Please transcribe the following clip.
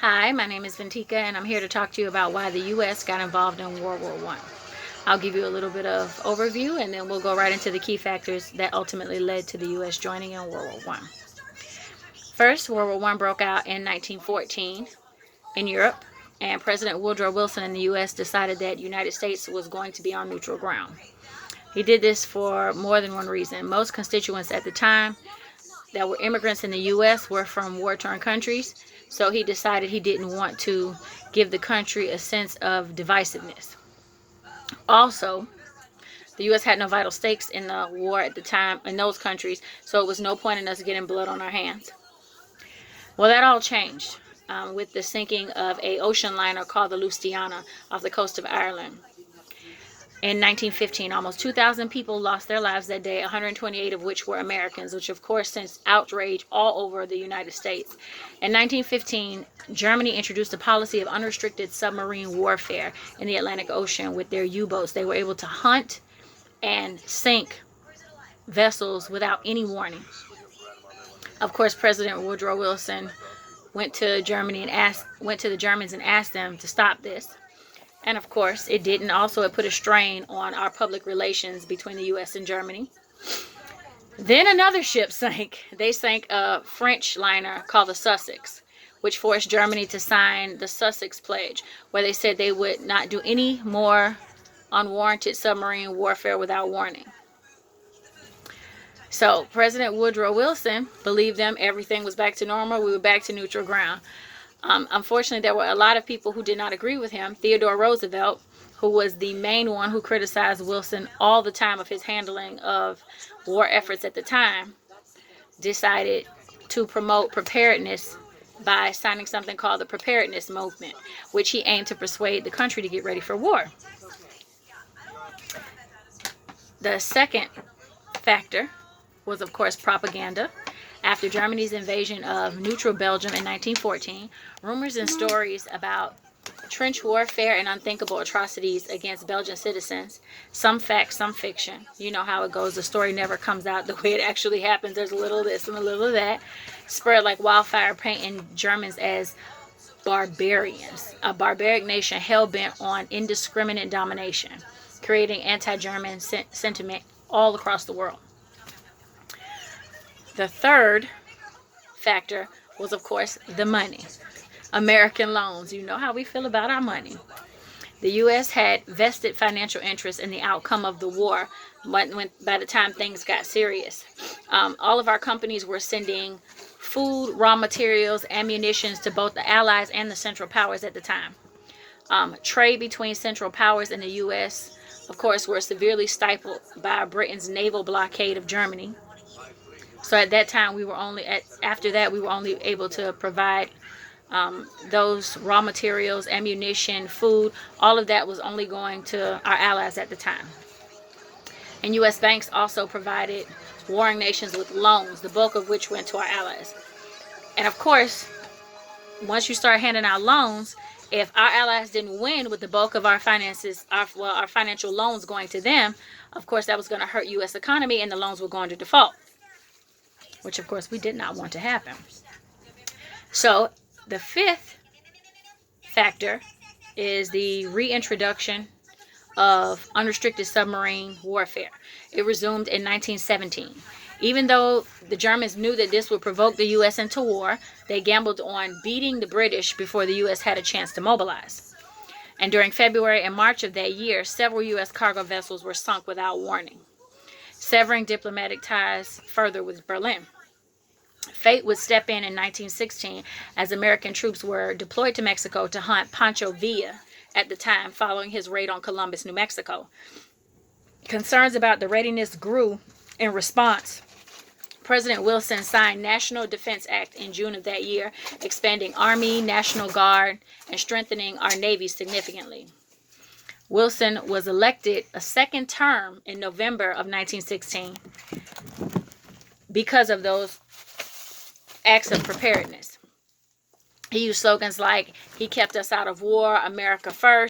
Hi, my name is Ventika, and I'm here to talk to you about why the U.S. got involved in World War I. I'll give you a little bit of overview, and then we'll go right into the key factors that ultimately led to the U.S. joining in World War I. First, World War I broke out in 1914 in Europe, and President Woodrow Wilson in the U.S. decided that the United States was going to be on neutral ground. He did this for more than one reason. Most constituents at the time that were immigrants in the U.S. were from war-torn countries, so he decided he didn't want to give the country a sense of divisiveness. Also, the U.S. had no vital stakes in the war at the time in those countries, so it was no point in us getting blood on our hands. Well, that all changed with the sinking of an ocean liner called the Lusitania off the coast of Ireland. In 1915, almost 2,000 people lost their lives that day, 128 of which were Americans, which of course sent outrage all over the United States. In 1915, Germany introduced a policy of unrestricted submarine warfare in the Atlantic Ocean with their U-boats. They were able to hunt and sink vessels without any warning. Of course, President Woodrow Wilson went to Germany and went to the Germans and asked them to stop this. And of course, it didn't. Also, it put a strain on our public relations between the U.S. and Germany. Then another ship sank. They sank a French liner called the Sussex, which forced Germany to sign the Sussex Pledge, where they said they would not do any more unwarranted submarine warfare without warning. So President Woodrow Wilson believed them. Everything was back to normal. We were back to neutral ground. Unfortunately, there were a lot of people who did not agree with him. Theodore Roosevelt, who was the main one who criticized Wilson all the time of his handling of war efforts at the time, decided to promote preparedness by signing something called the Preparedness Movement, which he aimed to persuade the country to get ready for war. The second factor was, of course, propaganda. After Germany's invasion of neutral Belgium in 1914, rumors and stories about trench warfare and unthinkable atrocities against Belgian citizens, some fact, some fiction, you know how it goes, the story never comes out the way it actually happens, there's a little of this and a little of that, spread like wildfire, painting Germans as barbarians, a barbaric nation hell-bent on indiscriminate domination, creating anti-German sentiment all across the world. The third factor was, of course, the money. American loans. You know how we feel about our money. The U.S. had vested financial interest in the outcome of the war by the time things got serious. All of our companies were sending food, raw materials, ammunitions to both the Allies and the Central Powers at the time. Trade between Central Powers and the U.S., of course, were severely stifled by Britain's naval blockade of Germany. So at that time, after that, we were only able to provide those raw materials, ammunition, food. All of that was only going to our allies at the time. And U.S. banks also provided warring nations with loans, the bulk of which went to our allies. And of course, once you start handing out loans, if our allies didn't win with the bulk of our finances, our financial loans going to them, of course, that was going to hurt U.S. economy and the loans were going to default, which of course we did not want to happen. So the fifth factor is the reintroduction of unrestricted submarine warfare. It resumed in 1917. Even though the Germans knew that this would provoke the U.S. into war, they gambled on beating the British before the U.S. had a chance to mobilize. And during February and March of that year, several U.S. cargo vessels were sunk without warning, severing diplomatic ties further with Berlin. Fate would step in 1916 as American troops were deployed to Mexico to hunt Pancho Villa at the time, following his raid on Columbus, New Mexico. Concerns about the readiness grew. In response, President Wilson signed National Defense Act in June of that year, expanding Army, National Guard, and strengthening our Navy significantly. Wilson was elected a second term in November of 1916 because of those acts of preparedness. He used slogans like, "He kept us out of war," "America first,"